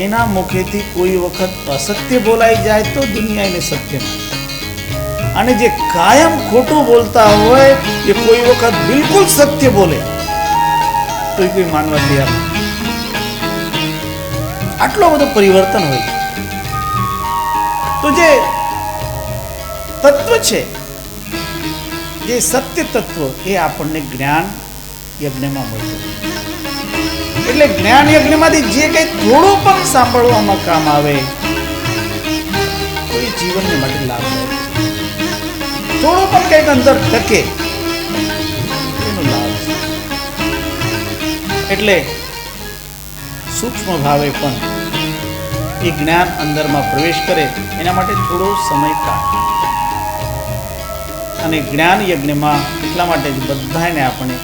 એના મુખેથી કોઈ વખત અસત્ય બોલાઈ જાય તો દુનિયા એને સત્ય માને, અને જે કાયમ ખોટું બોલતા હોય એ કોઈ વખત બિલકુલ સત્ય બોલે તો એ કોઈ માનવા તૈયાર નથી. આટલો બધો પરિવર્તન હોય. તો જે તત્વ છે, જે સત્ય તત્વ, એ આપણને જ્ઞાન યજ્ઞમાં મળતું. એટલે જ્ઞાન યજ્ઞમાંથી જે કંઈ થોડું પણ સાંભળવામાં કામ આવે તો એ જીવનને માટે લાભદાયક. થોડું પણ કંઈક અંદર ટકે એનો લાભ છે. એટલે સૂક્ષ્મ ભાવે પણ એ જ્ઞાન અંદરમાં પ્રવેશ કરે એના માટે થોડો સમય કાઢે. અને જ્ઞાન યજ્ઞમાં એટલા માટે જ બધાને આપણે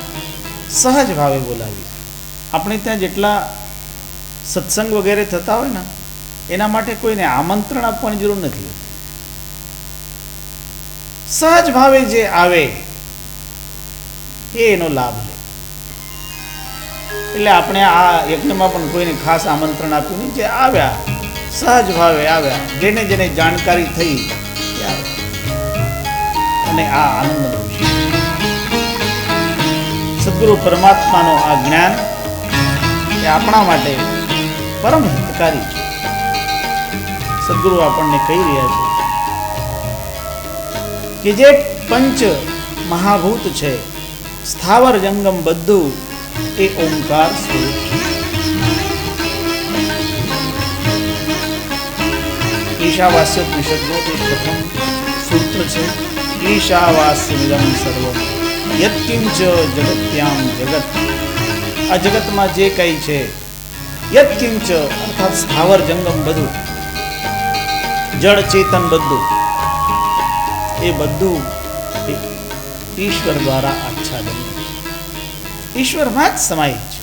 સહજ ભાવે બોલાવીએ. આપણે ત્યાં જેટલા સત્સંગ વગેરે થતા હોય ને એના માટે કોઈને આમંત્રણ આપવાની જરૂર નથી. સહજ ભાવે જે આવે એ એનો લાભ લે. એટલે આપણે આ યજ્ઞમાં પણ કોઈને ખાસ આમંત્રણ આપ્યું નહીં. જે આવ્યા સહજ ભાવે આવ્યા, જેને જેને જાણકારી થઈ એ આવ્યા અને આ આનંદ વિષય. સદગુરુ પરમાત્માનો આ જ્ઞાન એ આપણા માટે પરમ હિતકારી છે. સદગુરુ આપણને કહી રહ્યા છે કે જે પંચ મહાભૂત છે, સ્થાવર જંગમ બધું એ ઓમકાર સ્વરૂપ છે. ઈશાવાસ્યોપનિષદનું એક પ્રથમ સૂત્ર છે, ઈશાવાસ્યમિદં સર્વમ યત્કિંચ જગત્યામ જગત. આ જગતમાં જે કંઈ છે, યત્કિંચ અર્થાત સ્થાવર જંગમ બધું, જળ ચેતન બધું, એ બધું ઈશ્વર દ્વારા આચ્છાદન, ઈશ્વરમાં જ સમાહિત છે.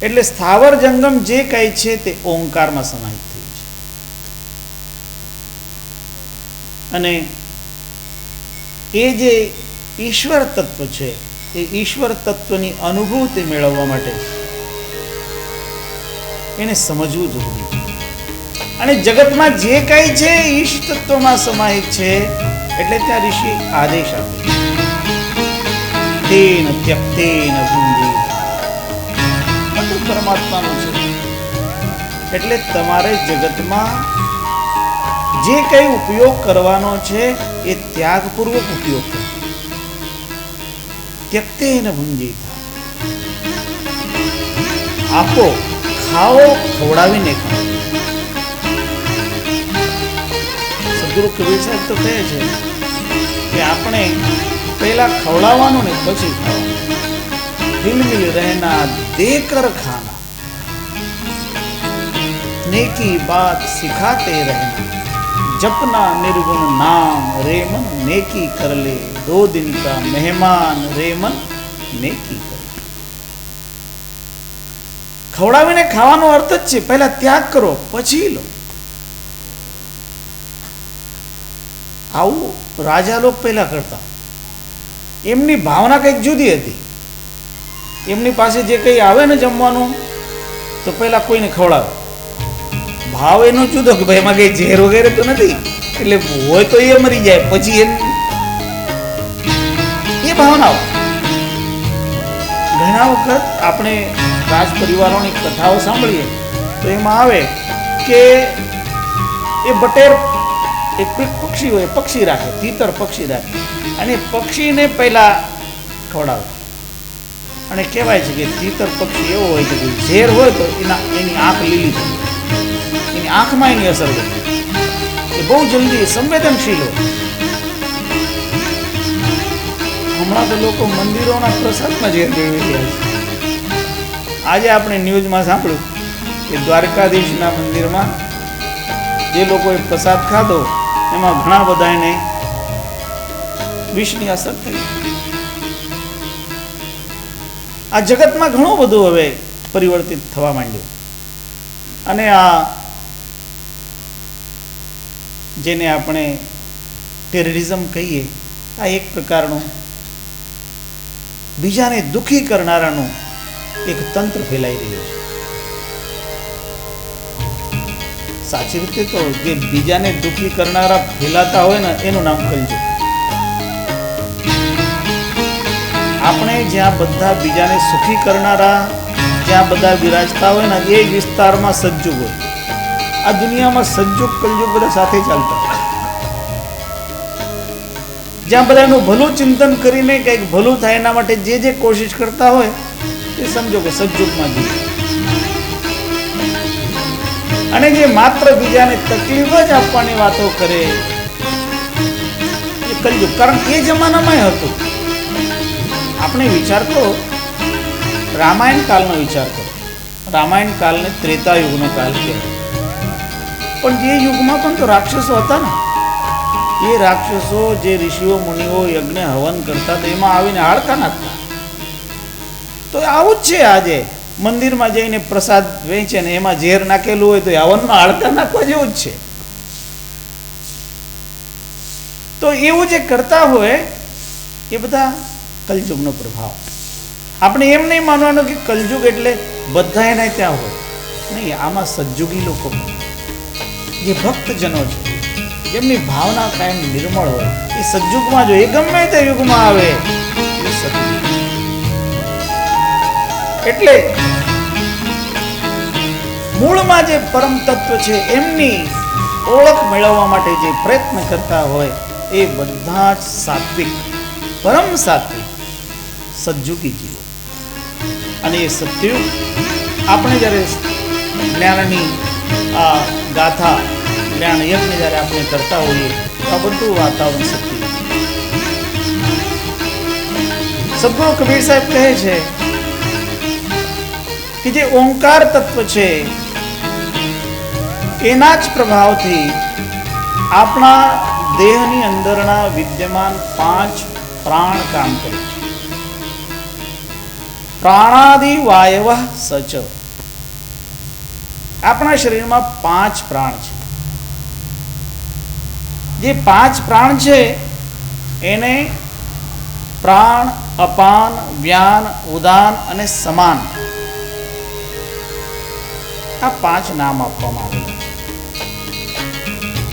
એટલે સ્થાવર જંગમ જે કંઈ છે તે ઓંકારમાં સમાહિત થઈ છે. અને એ જે ઈશ્વર તત્વ છે એ ઈશ્વર તત્વની અનુભૂતિ મેળવવા માટે એને સમજવું જરૂરી છે. અને જગતમાં જે કંઈ છે ઈશ તત્વમાં સમાહિત છે. એટલે ત્યાં ઋષિ આદેશ આપે તેન ત્યક્તેન ભુંજી, બધું પરમાત્માનું છે. એટલે તમારે જગતમાં જે કંઈ ઉપયોગ કરવાનો છે એ ત્યાગપૂર્વક ઉપયોગ કરો. ત્યક્તેન ભુંજી, આપો, ખાઓ, ખવડાવીને ખાઓ. સદગુરુ કબીર સાહેબ તો કહે છે કે આપણે પહેલા ખવડાવવાનું ને પછી ખાવાનું. દિલ મિલ રહેના દેકર ખાના, नेकी बात सिखाते रहना, जपना निर्गुण नाम रेमन नेकी कर ले, 2 दिन का मेहमान रेमन नेकी कर. ખવડાવીને ખાવાનો અર્થ જ છે પહેલા ત્યાગ કરો પછી લો. આવું રાજા લોક પહેલા કરતા. એમની ભાવના કંઈક જુદી હતી. એમની પાસે જે કંઈ આવે ને જમવાનું તો પહેલા કોઈને ખવડાવે. ભાવ એનો જુદો કે ભાઈ એમાં કઈ ઝેર વગેરે તો નથી, એટલે હોય તો એ મરી જાય પછી એ ભાવનાઓ. ઘણા વખત આપણે રાજ પરિવારોની કથાઓ સાંભળીએ તો એમાં આવે કે એ બટેર એક પક્ષી હોય, પક્ષી રાખે, તીતર પક્ષી રાખે, અને પક્ષીને પહેલા ખવડાવે. અને કહેવાય છે કે તીતર પક્ષી એવો હોય છે કે ઝેર હોય તો એની આંખ લીલી થઈ જાય, એની આંખમાં એની અસર હોય, એ બહુ જલ્દી સંવેદનશીલ હોય. હમણાં તો લોકો મંદિરોના પ્રસાદમાં ઝેર મેળવી રહ્યા છે. આજે આપણે ન્યૂઝમાં સાંભળ્યું કે દ્વારકાધીશના મંદિરમાં જે લોકોએ પ્રસાદ ખાધો એમાં ઘણા બધાને વિષની અસર થઈ. આ જગતમાં ઘણું બધું હવે પરિવર્તિત થવા માંડ્યું. અને આ જેને આપણે ટેરરિઝમ કહીએ, આ એક પ્રકારનું બીજાને દુઃખી કરનારાનું એક તંત્ર ફેલાઈ રહ્યું છે. સાચી રીતે તો જે બીજાને દુઃખી કરનારા ફેલાતા હોય ને એનું નામ કલયુગ. આપણે જ્યાં બધા બીજાને સુખી કરનારા જ્યાં બધા વિરાજતા હોય ને એ વિસ્તારમાં સજ્જુગ હોય. આ દુનિયામાં સજ્જુગ કલયુગ બધા સાથે ચાલતા હોય. જ્યાં બધા એનું ભલું ચિંતન કરીને કંઈક ભલું થાય એના માટે જે કોશિશ કરતા હોય એ સમજો કે સજ્જુગમાં જીવે. અને જે માત્ર બીજાને તકલીફ જ આપવાની વાતો કરે એ કલયુગ. કારણ એ જમાનામાં હતું. આપણે વિચાર કરો, રામાયણ કાળનો વિચાર કરો. રામાયણ કાળને ત્રેતા યુગનો કાળ કહેવાય. પણ જે યુગમાં પણ તો રાક્ષસો હતા ને, એ રાક્ષસો જે ઋષિઓ મુનિઓ યજ્ઞ હવન કરતા તો એમાં આવીને હાડકા નાખતા. તો આવું જ છે. આજે મંદિરમાં જઈને પ્રસાદ વેચે ને એમાં ઝેર નાખેલું હોય તો હવનમાં હાડકા નાખવા જેવું જ છે. તો એવું જે કરતા હોય એ બધા કલયુગનો પ્રભાવ. આપણે એમ નહીં માનવાનું કે કલયુગ એટલે બધા એના ત્યાં હોય નહીં. આમાં સજ્જુગી લોકો, જે ભક્તજનો છે, જેમની ભાવના કાયમ નિર્મળ હોય, એ સજ્જુગમાં જો એ ગમે તે યુગમાં આવે એ સજ્જુગ. એટલે મૂળમાં જે પરમ તત્વ છે એમની ઓળખ મેળવવા માટે જે પ્રયત્ન કરતા હોય એ બધા જ સાત્વિક, પરમ સાત્વિક સજ્જુગી જીવો. અને એ સત્યુગ આપણે જ્યારે જ્ઞાનની આ ગાથા, જ્ઞાન યજ્ઞ જ્યારે આપણે કરતા હોઈએ તો આ બધું વાતાવરણ સત્યુગ. સદગુરુ કબીર સાહેબ કહે છે કે જે ઓંકાર તત્વ છે એના જ પ્રભાવથી આપણા દેહની અંદરના વિદ્યમાન 5 પ્રાણ કામ કરે છે. પ્રાણાદિ વાયવ સચ. આપણા શરીરમાં 5 પ્રાણ છે. જે 5 પ્રાણ છે એને પ્રાણ, અપાન, વ્યાન, ઉદાન અને સમાન, આ 5 નામ આપવામાં આવેલા છે.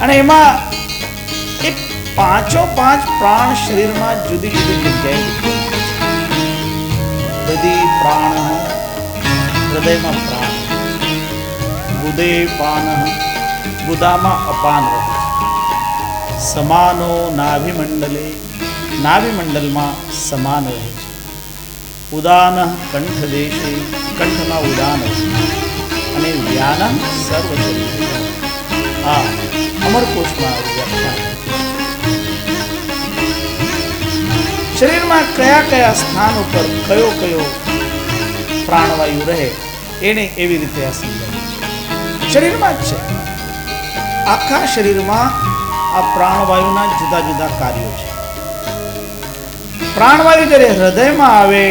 અને એમાં એ 5 પ્રાણ શરીરમાં જુદી જુદી જગ્યાએ હૃદય પ્રાણ, હૃદયમાં પ્રાણ, બુધે પાન, બુધામાં અપાન રહે છે. સમાનો નાભિમંડલે, નાભિમંડલમાં સમાન રહે છે. ઉદાન કંઠ દેશે, કંઠમાં ઉદાન રહે છે. અને વ્યાન સર્વ શરીર. આ અમરકોશમાં વ્યાખ્યાન. શરીરમાં કયા કયા સ્થાન ઉપર કયો કયો પ્રાણવાયુ રહે એને એવી રીતે આ સમજાય. શરીરમાં જ છે. આખા શરીરમાં આ પ્રાણવાયુના જુદા જુદા કાર્યો છે. પ્રાણવાયુ જ્યારે હૃદયમાં આવે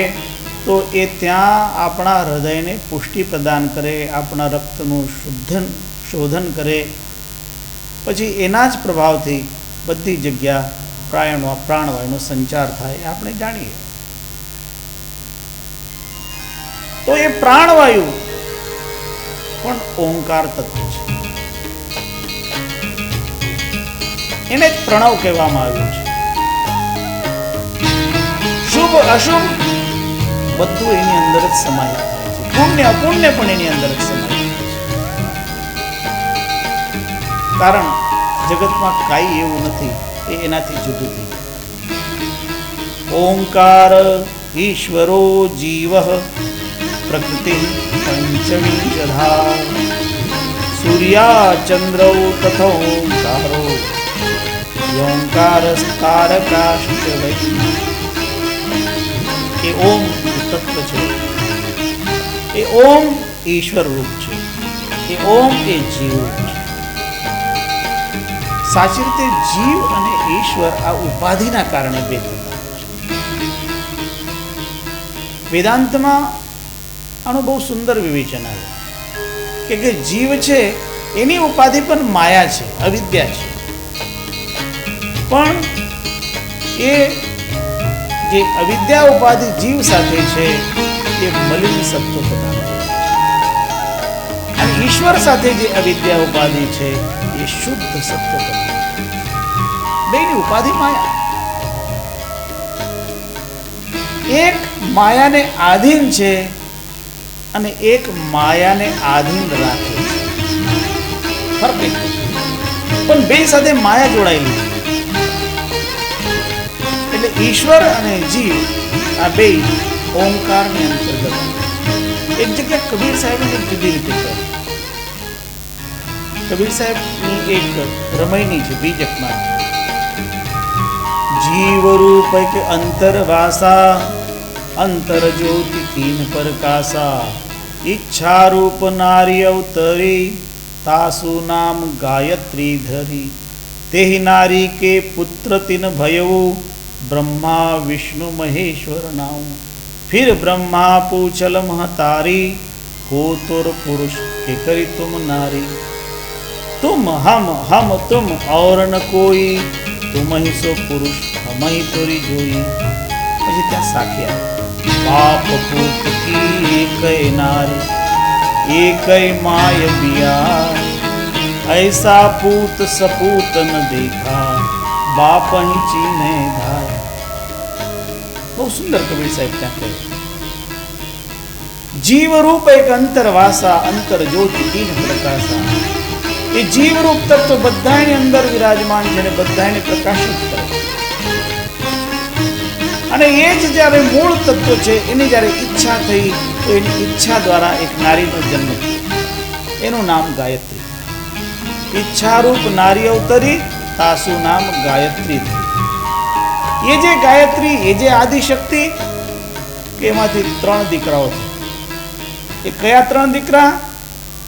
તો એ ત્યાં આપણા હૃદયને પુષ્ટિ પ્રદાન કરે, આપણા રક્તનું શોધન કરે. પછી એના જ પ્રભાવથી બધી જગ્યા પ્રાણવાયુનો સંચાર થાય આપણે જાણીએ. તો એ પ્રાણવાયુ પણ ઓંકાર તત્વ છે. એને જ પ્રણવ કહેવામાં આવ્યું છે. શુભ અશુભ બધું એની અંદર જ સમાયેલ થાય છે. પુણ્ય અપુણ્ય પણ એની અંદર જ સમાયેલ થાય છે. કારણ જગતમાં કાંઈ એવું નથી એ એનાથી જુદું થઈ જાય. ઓંકાર ઈશ્વરો જીવ પ્રકૃતિ પંચવિંશધા સૂર્યા ચંદ્રૌ તથોંકારો યોંકારસ્તારકાશ્ચ વૈ. એ ઓમ તત્વ છે. એ ઓમ ઈશ્વર રૂપ છે. એ ઓમ એ જીવ રૂપ છે. સાચી રીતે જીવ અને ઈશ્વર આ ઉપાધિના કારણે ભેદ થતા છે. વેદાંતમાં આનું બહુ સુંદર વિવેચન આવે કે જીવ છે એની ઉપાધિ પણ માયા છે, અવિદ્યા છે. પણ એ જે અવિદ્યા ઉપાધિ જીવ સાથે છે એ મલિન સત્વ પ્રદાન કરે છે. અને ઈશ્વર સાથે જે અવિદ્યા ઉપાધિ છે એ શુદ્ધ સત્ય બેની ઉપાધિ માયા. એક માયાને આધીન છે અને એક માયાને આધીન રાખે છે. ફરક પણ બે સાથે માયા જોડાયેલી છે. એટલે ઈશ્વર અને જીવ આ બે ઓંકારની અંતર્ગત. એક જગ્યા કબીર સાહેબ જુદી રીતે કહે. કબીર સાહેબની એક રમૈની છે બીજકમાં. જીવ રૂપ કે અંતરવાસા અંતર જ્યોતિ તીન પ્રકાશા ઈચ્છા રૂપ નારી અવતરી તાસુ નામ ગાયત્રી ધરી તેહી નારી કે પુત્ર તિન ભયવું ब्रह्मा विष्णु महेश्वर नाम फिर ब्रह्मा पूछल महतारी को तुर पुरुष के करी तुम नारी तुम हम तुम और न कोई तुम ही सो पुरुष हम ही तोरी जोई. પછી ત્યાં સાખ્યા બાપ પૂત કી એકય નારી એકય માય બિયા ऐसा पूत सपूत न देखा बाप ही चीने धाय. બહુ સુંદર કબીર સાહેબ ત્યાં કહે. જીવ રૂપ એક અંતરવાસા અંતર જ્યોતિ તીન પ્રકાશા. એ જીવ રૂપ તત્વ બધાની અંદર વિરાજમાન છે અને બધાને પ્રકાશિત કરે. અને એ જ જ્યારે મૂળ તત્વ છે એની જ્યારે ઈચ્છા થઈ તો એની ઈચ્છા દ્વારા એક નારીનો જન્મ થયો. એનું નામ ગાયત્રી. ઈચ્છારૂપ નારી અવતરી તાસુ નામ ગાયત્રી. એ જે ગાયત્રી એ જે આદિશક્તિ કે એમાંથી 3 દીકરાઓ છે. એ કયા 3 દીકરા?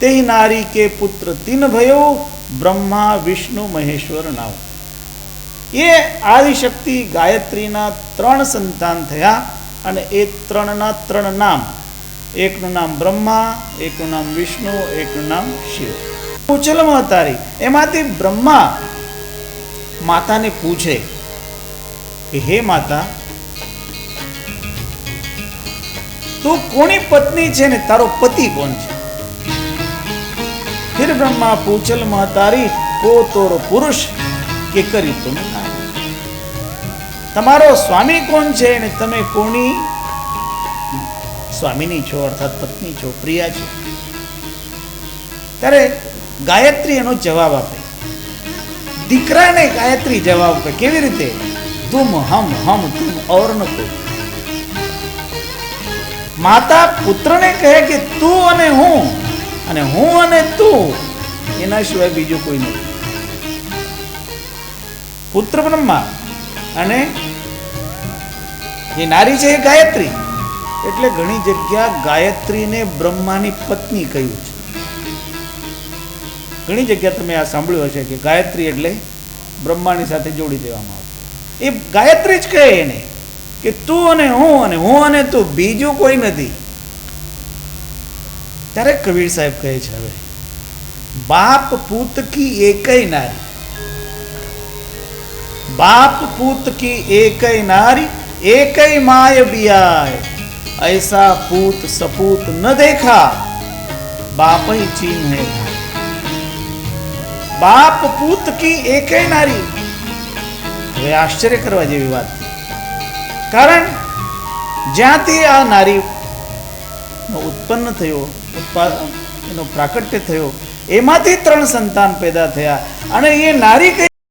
તે નારી કે પુત્ર તીન ભયો બ્રહ્મા વિષ્ણુ મહેશ્વર નામ. એ આદિશક્તિ ગાયત્રીના 3 સંતાન થયા અને એ 3ના 3 નામ. એકનું નામ બ્રહ્મા, એકનું નામ વિષ્ણુ, એકનું નામ શિવ. પૂછલમાં તારી એમાંથી બ્રહ્મા માતાને પૂછે કે હે માતા, તું કોની પત્ની છે ને તારો પતિ કોણ છે? फिर ब्रह्मा पूछल महतारी को तोर पुरुष के करी तुम તમારો સ્વામી કોણ છે ને તમે કોની સ્વામીની છો અર્થાત પત્ની છો, પ્રિયા છો? ત્યારે ગાયત્રી એનો જવાબ આપે. દીકરાને ગાયત્રી જવાબ આપે. કેવી રીતે? તુમ હમ તુમ ઓર ન કોઈ. માતા પુત્રને કહે કે તું અને હું અને તું, એના સિવાય બીજું કોઈ નથી. પુત્ર બ્રહ્મા અને જે નારી છે એ ગાયત્રી. એટલે ઘણી જગ્યા ગાયત્રીને બ્રહ્માની પત્ની કહ્યું છે. ઘણી જગ્યા તમે આ સાંભળ્યું હશે કે ગાયત્રી એટલે બ્રહ્માની સાથે જોડી દેવામાં આવે. એ ગાયત્રી જ કહે એને કે તું અને હું અને તું, બીજું કોઈ નથી. ત્યારે કબીર સાહેબ કહે છે હવે બાપ પૂત કી એકય નારી, बाप पूत की एकय नारी एकय माय बियाय ऐसा पूत सपूत न देखा बाप ही चीन है. बाप पूत की एकय नारी. હવે આશ્ચર્ય કરવા જેવી વાત. કારણ જ્યાંથી આ નારી ઉત્પન્ન થયો, એનો પ્રાકટ્ય થયો, એમાંથી 3 સંતાન પેદા થયા અને એ નારી